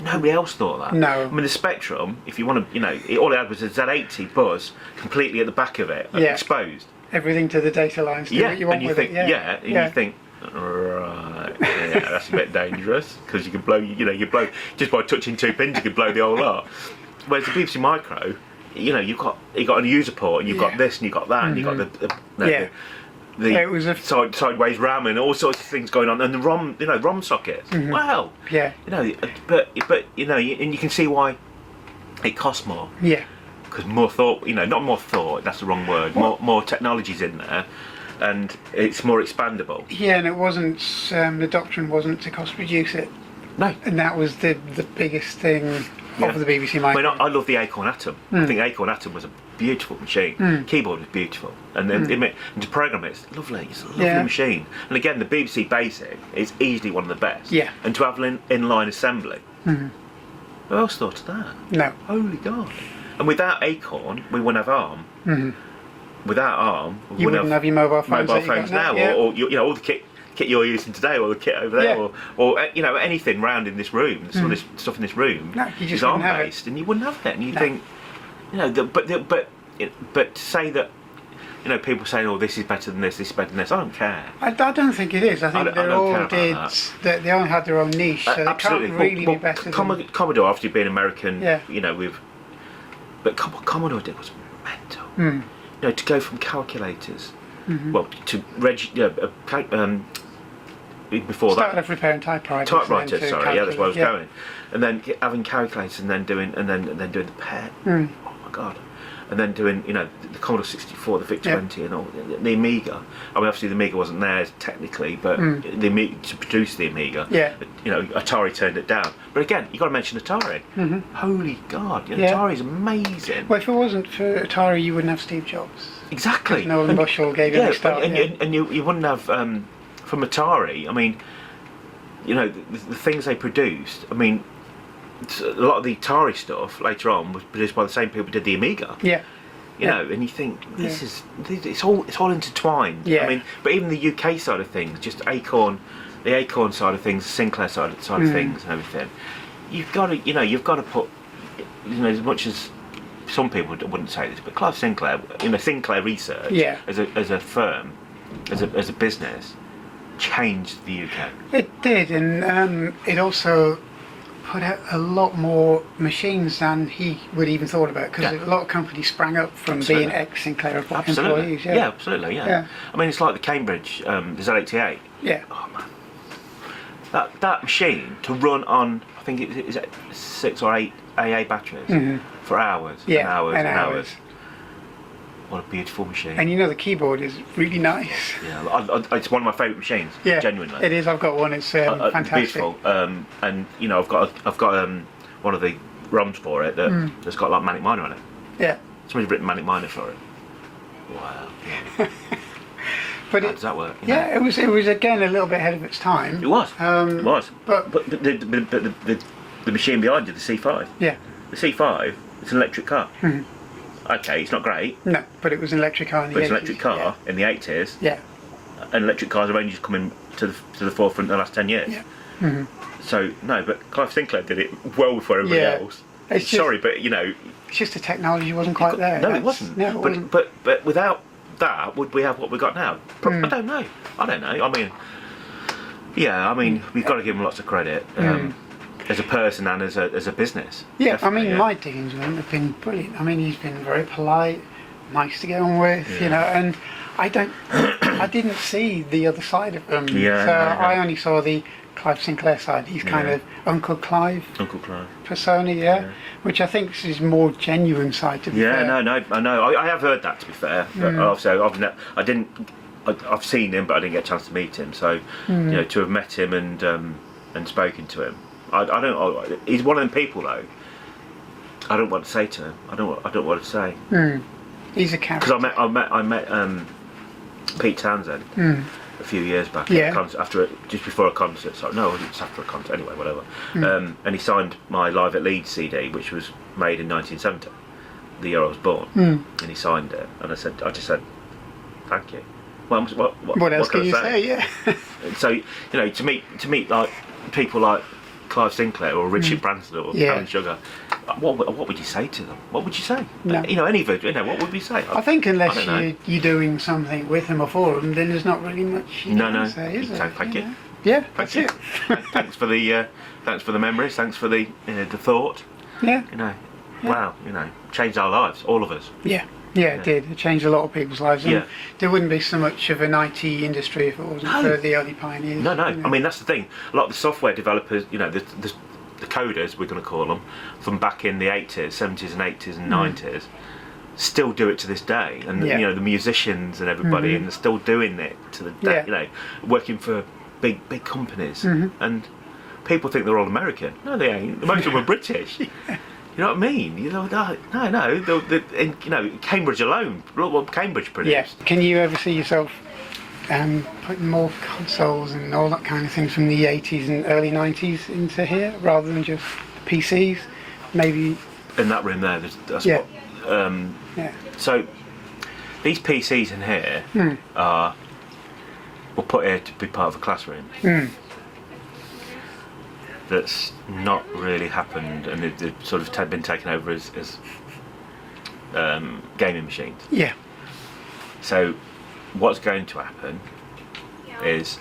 Nobody else thought that. No. I mean, the Spectrum, if you want to, you know, all it had was a Z80 buzz completely at the back of it, Yeah. exposed. Everything to the data lines. Do what you want and you with think, it. Yeah. and you think, right, yeah, that's a bit dangerous because you can blow, you know, you blow just by touching 2 pins, you can blow the whole lot. Whereas the BBC Micro, you know, you've got a user port, and you've got this, and you've got that, and you've got the it was a sideways RAM and all sorts of things going on, and the ROM, you know, ROM sockets. Wow. Yeah. You know, but you know, and you can see why it costs more. Yeah. Because more thought, you know, not more thought. That's the wrong word. More technology's in there, and it's more expandable. Yeah, and it wasn't. The doctrine wasn't to cost reduce it. No. And that was the biggest thing of the BBC Micro. I mean, I love the Acorn Atom. I think Acorn Atom was a beautiful machine. Keyboard was beautiful, and then and to program it's lovely. It's a lovely machine. And again, the BBC Basic is easily one of the best. Yeah. And to have inline assembly. Who else thought of that? No. Holy God! And without Acorn, we wouldn't have ARM. Without ARM, we You wouldn't have your mobile phones. mobile that you phones got now, or you know, all the kit you're using today, or the kit over there, or you know, anything round in this room, some of this stuff in this room No, you just is wouldn't ARM have it. based, and you wouldn't have it. And you think, you know, but to say that, you know, people saying, "Oh, this is better than this is better than this," I don't care. I don't think it is. I think I they don't all care about did. They all had their own niche, so they Absolutely. can't really be better than. Commodore, after being American, Yeah. you know, but what Commodore did was mental. You know, to go from calculators, well, to before Started that. off repairing typewriters. Typewriters, and then to sorry, yeah, that's where I was calculate. going. And then having calculators, and then doing the pen. Oh my God! And then doing, you know, the Commodore 64, the VIC-20, and all the Amiga. I mean, obviously the Amiga wasn't there technically, but the Amiga, to produce the Amiga, you know, Atari turned it down. But again, you got to mention Atari. Holy God, you know, Atari's amazing. Well, if it wasn't for Atari, you wouldn't have Steve Jobs. Exactly. Nolan Bushell gave him a start. And you wouldn't have from Atari. I mean, you know, the things they produced. I mean, a lot of the Atari stuff later on was produced by the same people who did the Amiga. Yeah. You know, and you think it's all intertwined. Yeah. I mean, but even the UK side of things, just Acorn, the Acorn side of things, the Sinclair side of things, and everything. You've got to put, you know, as much as some people wouldn't say this, but Clive Sinclair, you know, Sinclair Research, as a firm, as a business, changed the UK. It did, and it also put out a lot more machines than he would even thought about, because a lot of companies sprang up from being ex-Sinclair employees. Yeah, absolutely. Yeah. I mean, it's like the Cambridge, the Z88. Yeah. Oh man, that machine to run on, I think is it 6 or 8 AA batteries for hours and hours and hours. What a beautiful machine. And you know, the keyboard is really nice. Yeah, it's one of my favourite machines. Yeah, genuinely. it is. I've got one. It's fantastic. Beautiful. And you know, I've got one of the ROMs for it that's got like Manic Miner on it. Yeah. Somebody's written Manic Miner for it. Wow. Yeah. But how does that work? You know? It was again a little bit ahead of its time. It was. It was. But the machine behind it, the C5. Yeah. The C5, it's an electric car. Okay, it's not great. No, but it was an electric car in the 80s. But it's an electric car in the 80s. Yeah. And electric cars have only just come in to the forefront in the last 10 years. Yeah. So no, but Clive Sinclair did it well before everybody else. Sorry, but you know, it's just the technology wasn't quite there. No, it wasn't. No, it wasn't. But without that, would we have what we got now? I don't know. I mean, yeah. I mean, we've got to give him lots of credit as a person and as a business. Yeah, definitely, I mean, my dealings with him have been brilliant. I mean, he's been very polite, nice to get on with, you know, and I didn't see the other side of him. Yeah, so I only saw the Clive Sinclair side. He's kind of Uncle Clive persona, which I think is his more genuine side, to be fair. I know. I have heard that, to be fair. But also, I've seen him, but I didn't get a chance to meet him. So, you know, to have met him and spoken to him, I don't. He's one of them people, though. I don't want to say to him. I don't want to say. He's a character. Because I met Pete Townsend a few years back. Just before a concert. So no, it's after a concert. Anyway, whatever. And he signed my Live at Leeds CD, which was made in 1970, the year I was born. And he signed it, and I just said, thank you. What else can you say? Yeah. So you know, to meet like people like Clive Sinclair or Richard Branson or Yeah. Alan Sugar, what would you say to them? What would you say? No. You know, any of it. You know, what would we say? I think unless don't know. you're doing something with them or for them, then there's not really much you can say, is there? Thank you. know? Yeah, Thank that's you. it. Thanks for the memories. Thanks for the thought. Yeah, You know, wow. You know, changed our lives, all of us. yeah. Yeah, it did. It changed a lot of people's lives. And Yeah. there wouldn't be so much of an IT industry if it wasn't No. for the early pioneers. No. you know. I mean, that's the thing. A lot of the software developers, you know, the coders, we're going to call them, from back in the 80s, 70s and 80s and 90s, still do it to this day. And, Yeah. you know, the musicians and everybody, and they're still doing it to the day, Yeah. you know, working for big companies. And people think they're all American. No, they ain't. Most of them are British. You know what I mean? You know, no. You know, Cambridge alone, look what Cambridge produced. Yeah. Can you ever see yourself putting more consoles and all that kind of things from the 80s and early 90s into here, rather than just PCs? Maybe. In that room there, that's Yeah. what. Yeah. So these PCs in here were put here to be part of a classroom. That's not really happened, and they've sort of been taken over as gaming machines. Yeah. So what's going to happen is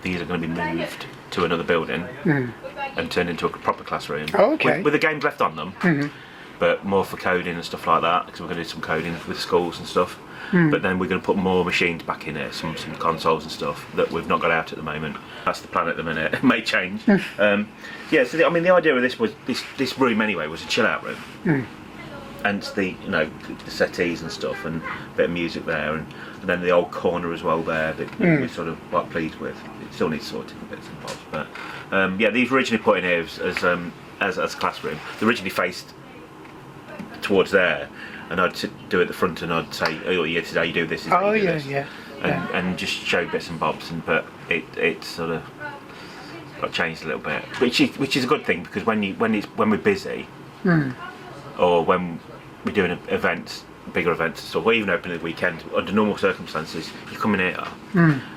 these are going to be moved to another building and turned into a proper classroom. Oh, okay. With the games left on them, but more for coding and stuff like that, because we're going to do some coding with schools and stuff. But then we're going to put more machines back in here, some consoles and stuff that we've not got out at the moment. That's the plan at the minute. It may change. Yeah. So the idea of this was this room anyway was a chill out room, and the settees and stuff, and a bit of music there, and then the old corner as well there that we're sort of quite pleased with. It still needs sorting bits and bobs, but yeah, these originally put in here as a classroom. They originally faced towards there. And I'd do it at the front, and I'd say, "Oh, yeah, today you do this." Oh, you do yeah, this. yeah. And just show bits and bobs, but it sort of got changed a little bit, which is a good thing, because when we're busy, or when we're doing events, bigger events and stuff, or even open at the weekend, under normal circumstances, you come in here,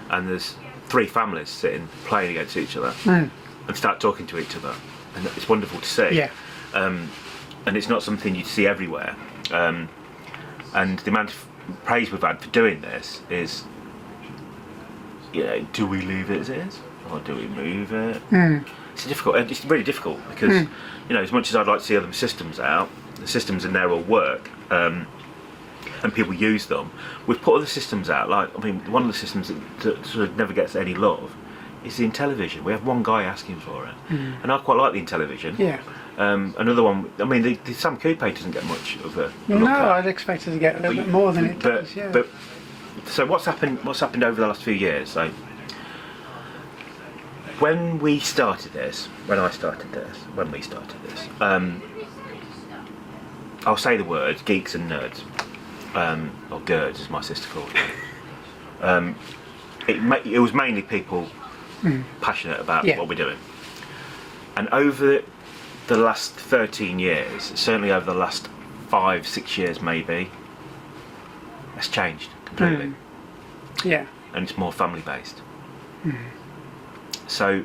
and there's 3 families sitting playing against each other, and start talking to each other, and it's wonderful to see. Yeah. And it's not something you'd see everywhere. And the amount of praise we've had for doing this is, you know, do we leave it as it is, or do we move it? It's really difficult, because you know, as much as I'd like to see other systems out, the systems in there will work, and people use them. We've put other systems out, like, I mean, one of the systems that sort of never gets any love is the Intellivision. We have one guy asking for it, and I quite like the Intellivision. Yeah. Another one, I mean, the Sam Coupe doesn't get much of a look No, at. I'd expect it to get a little bit more than it does. Yeah. But so what's happened over the last few years? So when we started this, when we started this, I'll say the words geeks and nerds, or GERDs as my sister called them. It was mainly people passionate about what we're doing, and over the last 13 years, certainly over the last 5-6 years maybe, that's changed completely. Yeah. And it's more family based. So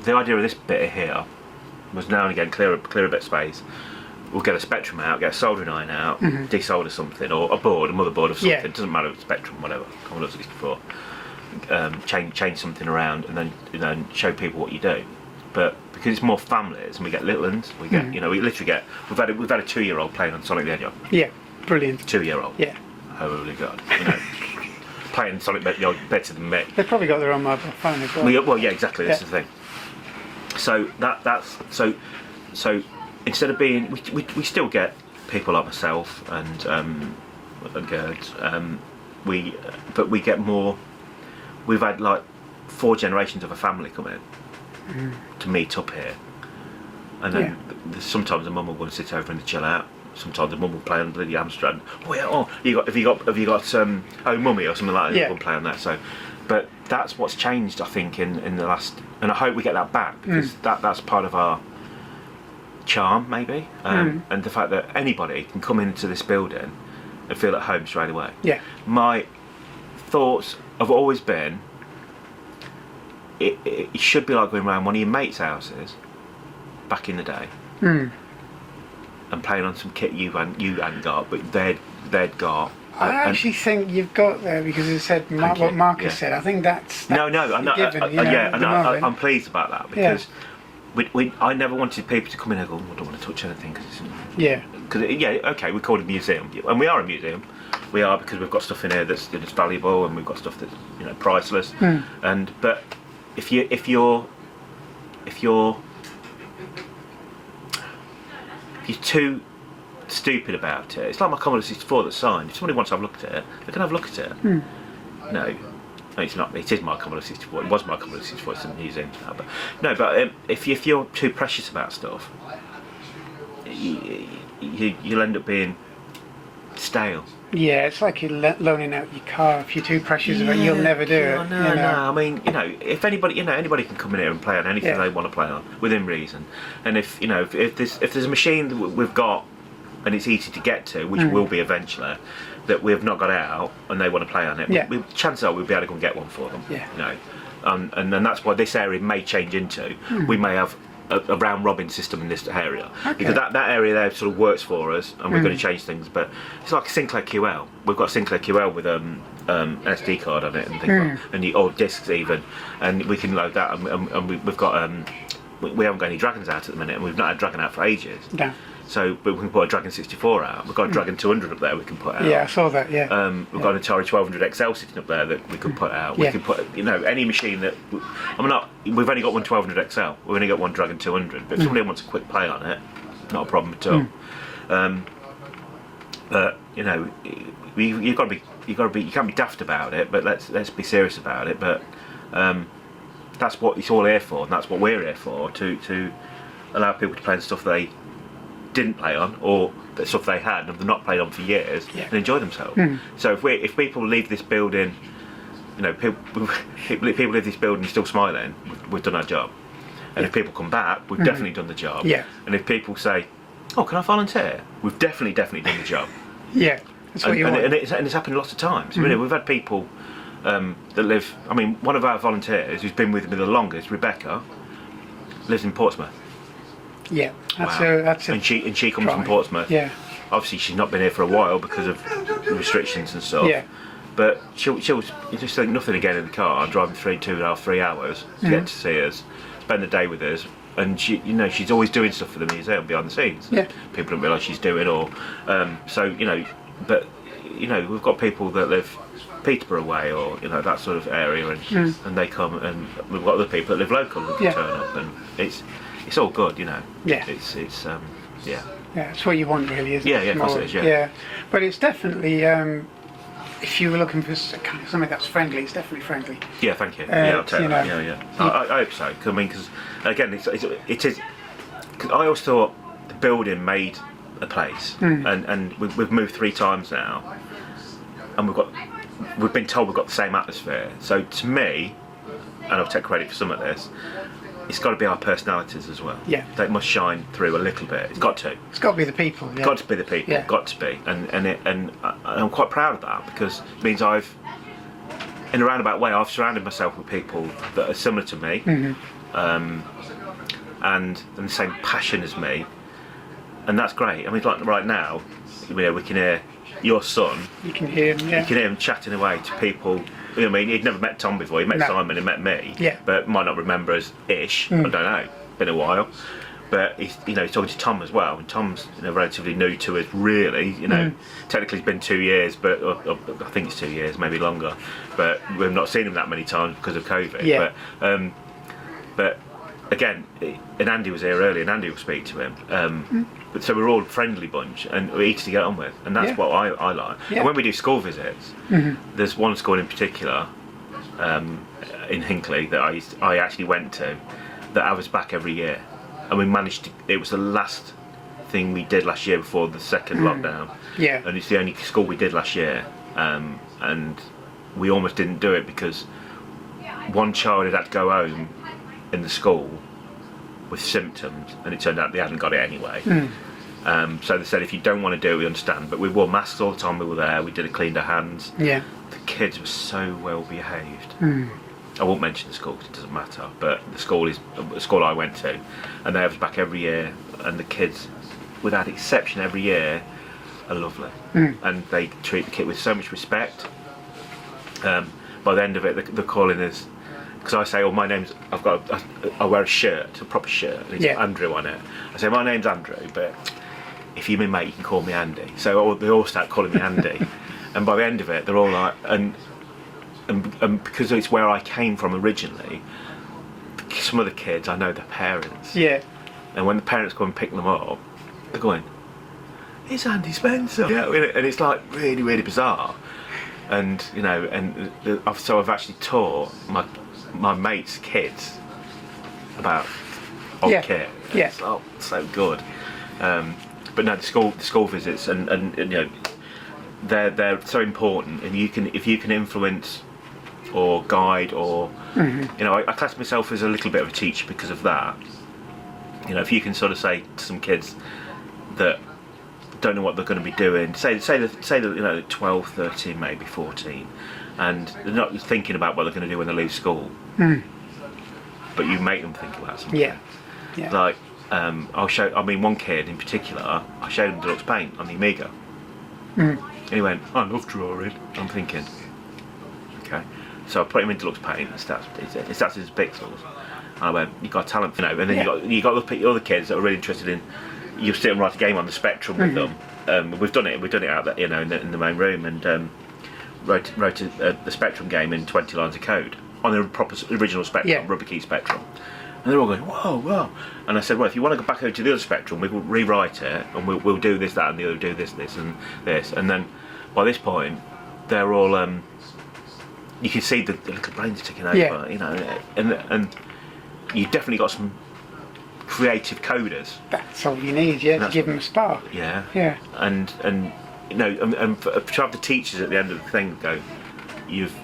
the idea of this bit here was now and again clear a bit of space. We'll get a Spectrum out, get a soldering iron out, desolder something, or a motherboard of something. Yeah. It doesn't matter if it's Spectrum, whatever, Commodore 64. Change something around, and then show people what you do. But because it's more families, and we get little ones, we get we literally get we've had a 2-year-old playing on Sonic the Hedgehog. Yeah. Brilliant. 2-year-old. Yeah. Holy God, playing Sonic the Hedgehog better than me. They've probably got their own mobile phone as well. Well, yeah, exactly. This is the thing. So that's so instead of being, we still get people like myself and Gerds. But we get more. We've had like 4 generations of a family come in to meet up here, and then sometimes the mum will want to sit over and chill out. Sometimes the mum will play on the bloody Amstrad. Oh yeah, have you got Oh Mummy or something like that. Yeah. We'll play on that. So, but that's what's changed, I think, in the last, and I hope we get that back, because that's part of our charm, maybe, and the fact that anybody can come into this building and feel at home straight away. Yeah. My thoughts have always been, it should be like going around one of your mates' houses back in the day and playing on some kit you hadn't got, but they'd got. I actually think you've got there, because it said what Marcus said. I think that's no, I'm I'm pleased about that, because I never wanted people to come in and go, I don't want to touch anything, because okay, we call it a museum, and we are a museum. We are, because we've got stuff in here that's valuable, and we've got stuff that's priceless. But if you're too stupid about it, it's like my Commodore 64 that's signed. If somebody wants to have a look at it, they can have a look at it. No, it's not. It is my Commodore 64. It was my Commodore 64. It's in the museum now. But no, but if you're too precious about stuff, you'll end up being stale. Yeah, it's like you're loaning out your car. If you're too precious about it, you'll never do it. No. I mean, if anybody, anybody can come in here and play on anything they want to play on within reason. And if there's a machine that we've got and it's easy to get to, which will be eventually, that we've not got out and they want to play on it, chances are we'll be able to go and get one for them. And then that's why this area may change into. We may have a round robin system in this area, because that area there sort of works for us, and we're going to change things. But it's like a Sinclair QL. We've got a Sinclair QL with an SD card on it and things like, and the old discs even, and we can load that. And we've got we haven't got any Dragons out at the minute, and we've not had Dragon out for ages. Yeah. So, but we can put a Dragon 64 out. We've got a Dragon 200 up there we can put out. Yeah, I saw that. Yeah. We've got an Atari 1200 XL sitting up there that we could put out. We can put, any machine that. We've only got one 1200 XL. We've only got one Dragon 200. But if somebody wants a quick play on it, not a problem at all. But you can't be daft about it. But let's be serious about it. But that's what it's all here for, and that's what we're here for, to allow people to play the stuff they didn't play on, or the stuff they had and have not played on for years, and enjoy themselves. So if people leave this building, people leave this building still smiling, we've done our job. And if people come back, we've definitely done the job. And if people say, oh, can I volunteer, we've definitely done the job. That's what you want. And it's happened lots of times. We've had people that live, one of our volunteers who's been with me the longest, Rebecca, lives in Portsmouth. Yeah, that's and she comes from Portsmouth. Obviously she's not been here for a while because of restrictions and stuff. But she'll just think nothing again in the car, driving 2.5-3 hours to get to see us, spend the day with us, and she's always doing stuff for the museum behind the scenes. People don't realise she's doing, or but we've got people that live Peterborough way, or that sort of area, and they come, and we've got other people that live local who can turn up, and it's all good, It's it's what you want, really, isn't it? Of course it is, But it's definitely, if you were looking for something that's friendly, it's definitely friendly. Yeah, thank you. I'll take that. I hope so. Because again, it is. Cause I always thought the building made a place, and we've moved 3 times now, and we've been told we've got the same atmosphere. So to me, and I'll take credit for some of this, it's got to be our personalities as well. They must shine through a little bit. It's got to. It's got to be the people. It's got to be the people. Got to be. And I'm quite proud of that, because it means I've, in a roundabout way, I've surrounded myself with people that are similar to me, and the same passion as me, and that's great. Like right now, we can hear your son. You can hear him. You can hear him chatting away to people. He'd never met Tom before. He met Simon and met me. But might not remember us ish. I don't know. Been a while. But he's talking to Tom as well. And Tom's relatively new to us, really. Technically it's been 2 years, but I think it's 2 years, maybe longer. But we've not seen him that many times because of COVID. But again, and Andy was here earlier, and Andy will speak to him. But so we're all a friendly bunch, and we're easy to get on with, and that's what I like. And when we do school visits, there's one school in particular in Hinckley that I actually went to, that I was back every year, and we managed to. It was the last thing we did last year before the second lockdown, and it's the only school we did last year, and we almost didn't do it because one child had to go home in the school with symptoms, and it turned out they hadn't got it anyway. So they said, if you don't want to do it, we understand, but we wore masks all the time we were there. We cleaned our hands. The kids were so well behaved. I won't mention the school because it doesn't matter, but the school is the school I went to, and they have us back every year, and the kids, without exception, every year are lovely, and they treat the kid with so much respect. By the end of it, they're calling us, because I say, "Oh, my name's," I wear a shirt, a proper shirt, and it's Andrew on it. I say, "My name's Andrew, but if you're my mate, you can call me Andy." So they all start calling me Andy, and by the end of it, they're all like, and because it's where I came from originally, some of the kids, I know their parents. Yeah. And when the parents go and pick them up, they're going, "It's Andy Spencer." Yeah, and it's like really, really bizarre. And you know, so I've actually taught my mates' kids about old kit. Yeah. It's so good. But no, the school visits and you know, they're so important. And if you can influence or guide or you know, I class myself as a little bit of a teacher because of that. You know, if you can sort of say to some kids that don't know what they're going to be doing, say that you know 12, 13, maybe 14, and they're not thinking about what they're going to do when they leave school, but you make them think about something. Yeah. Like one kid in particular, I showed him Deluxe Paint on the Amiga, and he went, "I love drawing." I'm thinking, okay, so I put him in Deluxe Paint. It starts as pixels. And I went, "You got talent, you know." And then you got to look at other kids that are really interested in. You sit and write a game on the Spectrum with them. We've done it out there, you know, in the main room, and wrote the Spectrum game in 20 lines of code on the proper original Spectrum, rubber key Spectrum. And they're all going, "Whoa!" And I said, "Well, if you want to go back over to the other Spectrum, we will rewrite it, and we'll do this, that, and the other, do this, and this." And then by this point, they're all you can see the little brains ticking over, you know, and you definitely got some creative coders. That's all you need, to give them a spark. Yeah. Yeah. And you know, and to have the teachers at the end of the thing go, you've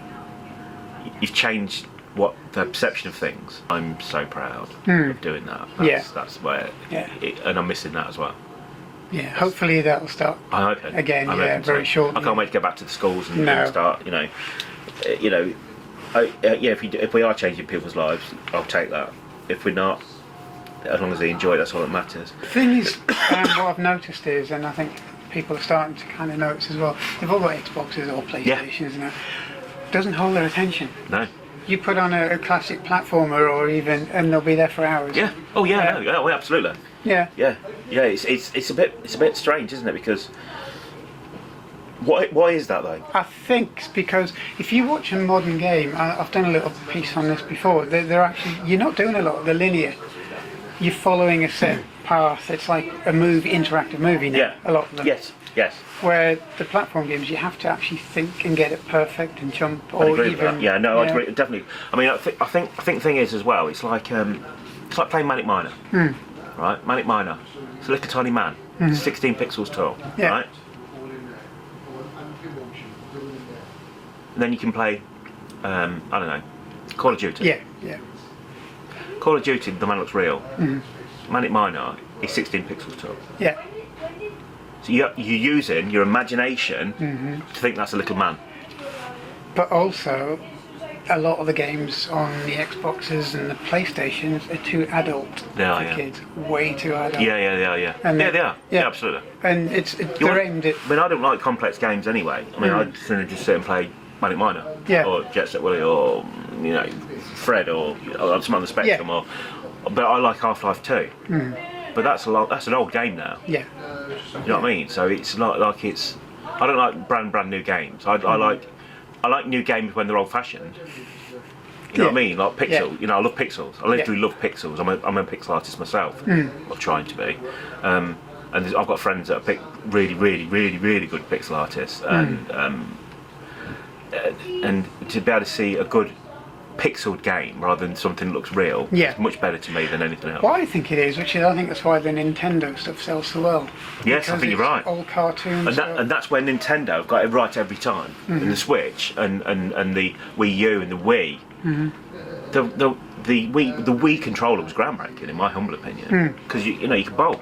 changed what their perception of things. I'm so proud of doing that. That's where. And I'm missing that as well. Yeah. Hopefully that'll start. I hope it. Again. Very short. I can't wait to get back to the schools and start. You know. If we are changing people's lives, I'll take that. If we're not, as long as they enjoy it, that's all that matters. The thing is, what I've noticed is, and I think people are starting to kind of notice as well, they've all got Xboxes or PlayStations and that. Doesn't hold their attention. No. You put on a classic platformer or even, and they'll be there for hours. Yeah. Oh yeah. No, absolutely. Yeah. Yeah. It's a bit strange, isn't it? Because why is that though? I think it's because if you watch a modern game, I've done a little piece on this before. They're actually, you're not doing a lot of the linear. You're following a set path. It's like a interactive movie now. Yeah. A lot of them. Yes. Where the platform games, you have to actually think and get it perfect and jump, or agree even. with that. Yeah, no, I agree, definitely. I mean, I think the thing is as well. It's like playing Manic Miner, right? Manic Miner. It's a little tiny man, 16 pixels tall, right? And then you can play, I don't know, Call of Duty. Yeah. Call of Duty, the man looks real. Manic Miner is 16 pixels tall. Yeah. So you're using your imagination to think that's a little man. But also, a lot of the games on the Xboxes and the PlayStations are too adult for kids. Way too adult. Yeah. And they are. Yeah, absolutely. And they're aimed at. I mean, I don't like complex games anyway. I mean, I'd sooner just sit and play Manic Miner, or Jet Set Willy, or you know, Fred, or some on the Spectrum, but I like Half-Life 2. But that's an old game now. Yeah. You know what I mean? So it's not like it's. I don't like brand new games. I like new games when they're old fashioned. You know what I mean? Like Pixel. You know, I love pixels. I literally love pixels. I'm a pixel artist myself. I'm trying to be. And I've got friends that are really good pixel artists, and to be able to see a good pixeled game rather than something that looks real is much better to me than anything else. Well, I think it is, which is, I think that's why the Nintendo stuff sells so well. Yes, I think you're right. All cartoons. And that's where Nintendo have got it right every time. And the Switch and the Wii U and the Wii. The Wii controller was groundbreaking in my humble opinion, because you know you can bowl.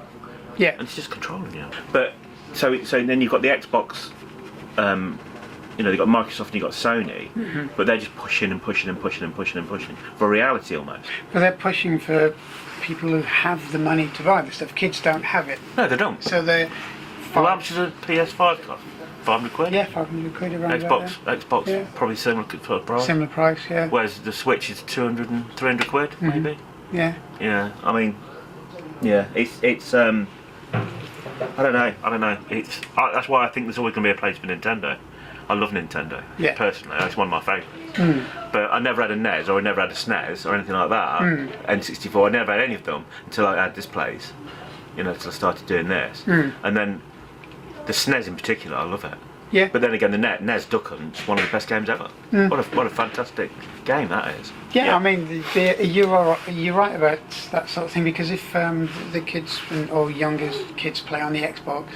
Yeah. And it's just controlling you. But so then you've got the Xbox you know, you've got Microsoft and you've got Sony, but they're just pushing and pushing and pushing and pushing and pushing for reality almost. But they're pushing for people who have the money to buy the stuff. Kids don't have it. No, they don't. So they're... Well, how much does a PS5 cost? 500 quid? Yeah, 500 quid around about Xbox, Yeah. probably similar for there. price. Similar price, yeah. Whereas the Switch is 200 and 300 quid, maybe. Yeah. Yeah, I mean, yeah, it's I don't know. That's why I think there's always going to be a place for Nintendo. I love Nintendo, personally. It's one of my favourites. But I never had a NES, or I never had a SNES, or anything like that. N64, I never had any of them until I had this place. You know, until I started doing this. And then the SNES in particular, I love it. Yeah. But then again, the NES Duck Hunt's one of the best games ever. What a fantastic game that is. Yeah, I mean, you're right about that sort of thing, because if the kids or younger kids play on the Xbox,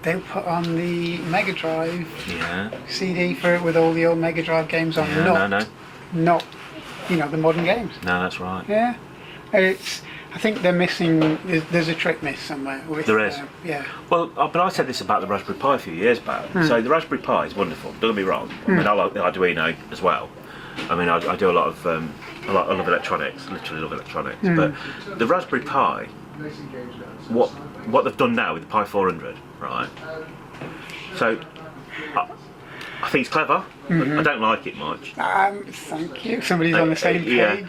they'll put on the Mega Drive CD for it with all the old Mega Drive games on, not you know, the modern games. No, that's right. Yeah, I think they're missing. There's a trick miss somewhere. With, There is. Yeah. Well, but I said this about the Raspberry Pi a few years back. So the Raspberry Pi is wonderful. Don't get me wrong. I mean, I like the Arduino as well. I mean, I do a lot of I love electronics. Literally love electronics. But the Raspberry Pi, what they've done now with the Pi 400, right? So I think it's clever. I don't like it much. Thank you. Somebody's on the same page. Yeah.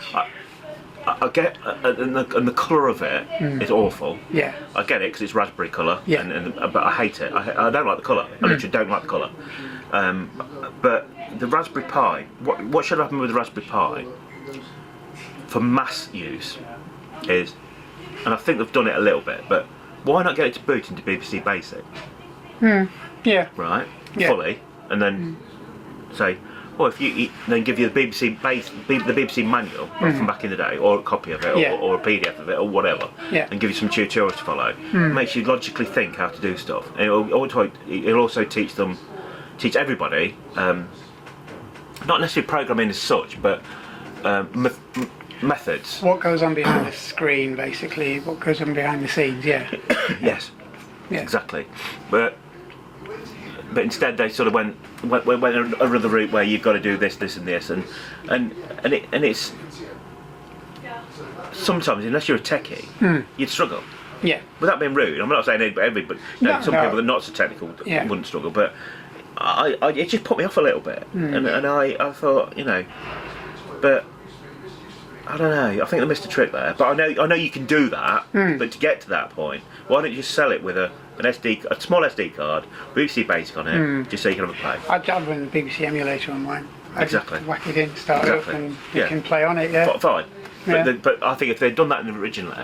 I get, and the colour of it is awful. Yeah. I get it because it's raspberry colour. Yeah. But I hate it. I don't like the colour. I literally don't like the colour. But the Raspberry Pi, what should happen with the Raspberry Pi for mass use is, and I think they've done it a little bit, but why not get it to boot into BBC Basic? Yeah. Right? Yeah. Fully, and then say, well, if you then give you the BBC manual from back in the day, or a copy of it, or a PDF of it, or whatever, and give you some tutorials to follow, makes you logically think how to do stuff. And it'll also teach everybody, not necessarily programming as such, but methods. What goes on behind the screen, basically? What goes on behind the scenes? Yeah. Yes. Yeah. Exactly. But instead they sort of went another route where you've got to do this, and this, and it's sometimes, unless you're a techie, you'd struggle. Yeah. Without being rude, I'm not saying everybody, but some people that are not so technical wouldn't struggle. But it just put me off a little bit, and I thought, you know, but I don't know. I think they missed a trick there. But I know you can do that. But to get to that point, why don't you just sell it with a small SD card, BBC Basic on it, just so you can have a play? I'd run the BBC emulator on mine. Exactly. Just whack it in, start it up, and you can play on it. Yeah. Fine. Yeah. But I think if they'd done that originally,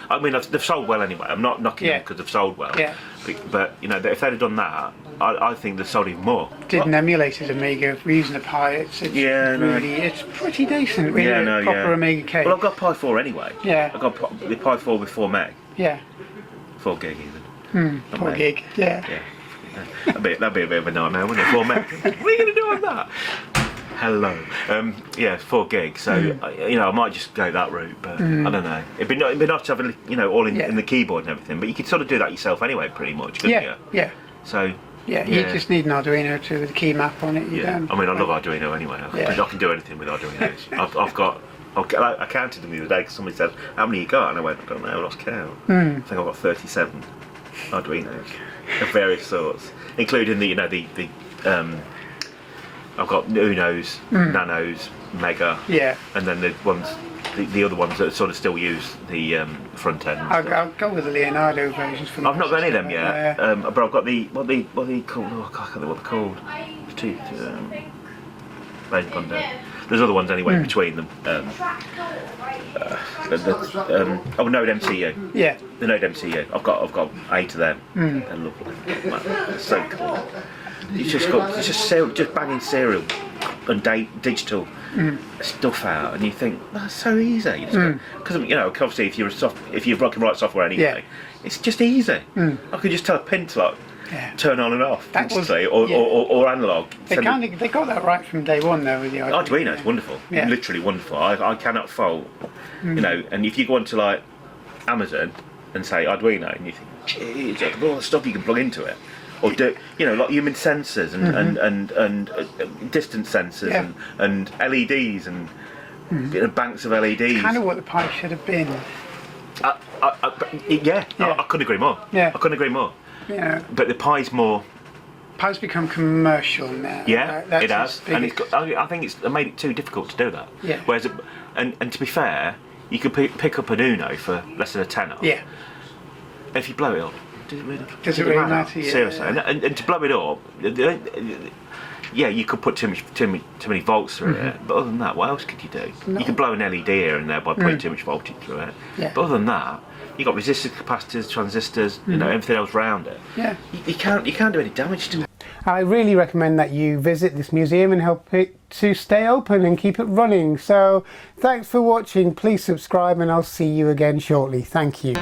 I mean, they've sold well anyway. I'm not knocking them because they've sold well. Yeah. But you know, if they'd have done that, I think they've sold even more. Did an emulator's Amiga. We're using a Pi. It's it's pretty decent. We had a proper Amiga case. Well, I've got Pi 4 anyway. Yeah. I've got the Pi 4 with 4 meg. Yeah. 4 gig even. 4 gig. Yeah. That'd be a bit of a nightmare, wouldn't it? 4 meg. What are you going to do on that? Hello. 4 gig. So you know, I might just go that route, but I don't know. It'd be nice to have it, you know, all in the keyboard and everything. But you could sort of do that yourself anyway, pretty much, couldn't you? Yeah. So. Yeah, you just need an Arduino with a key map on it. I mean, I love Arduino anyway. I can do anything with Arduinos. I counted them the other day because somebody said, "How many you got?" And I went, "I don't know, I lost count." I think I've got 37 Arduinos of various sorts, including the I've got Unos, Nanos, Mega, and then the other ones that sort of still use the front end. I'll go with the Leonardo versions. I've not got any of them yet, but I've got what they called. Oh, I can't think what they're called. They've gone down. There's other ones anyway between them. Node MCU. Yeah. The Node MCU. I've got 8 of them. They're lovely. They're so cool. It's just banging serial and digital stuff out, and you think that's so easy. Because you know, obviously, if you're rocking right software anyway, it's just easy. I could just tell a pin to turn on and off instantly, or analog. They got that right from day one though with the Arduino. Arduino is wonderful, literally wonderful. I cannot fault. You know, and if you go onto like Amazon and say Arduino, and you think, geez, all the stuff you can plug into it. or do like human sensors and distance sensors and LEDs and banks of LEDs. Kind of what the pipe should have been. I couldn't agree more. Yeah. I couldn't agree more. Yeah. But the pie's more. Pipe's become commercial now. Yeah, That's it has, its and biggest- I think it's made it too difficult to do that. Yeah. Whereas, and to be fair, you could pick up an Uno for less than a tenner. Yeah. If you blow it up, does it really matter? Yeah. Seriously, and to blow it up, yeah, you could put too many volts through it. But other than that, what else could you do? No. You could blow an LED here and there by putting too much voltage through it. Yeah. But other than that, you got resistors, capacitors, transistors, everything else around it. Yeah. You can't do any damage to it. I really recommend that you visit this museum and help it to stay open and keep it running. So thanks for watching. Please subscribe and I'll see you again shortly. Thank you.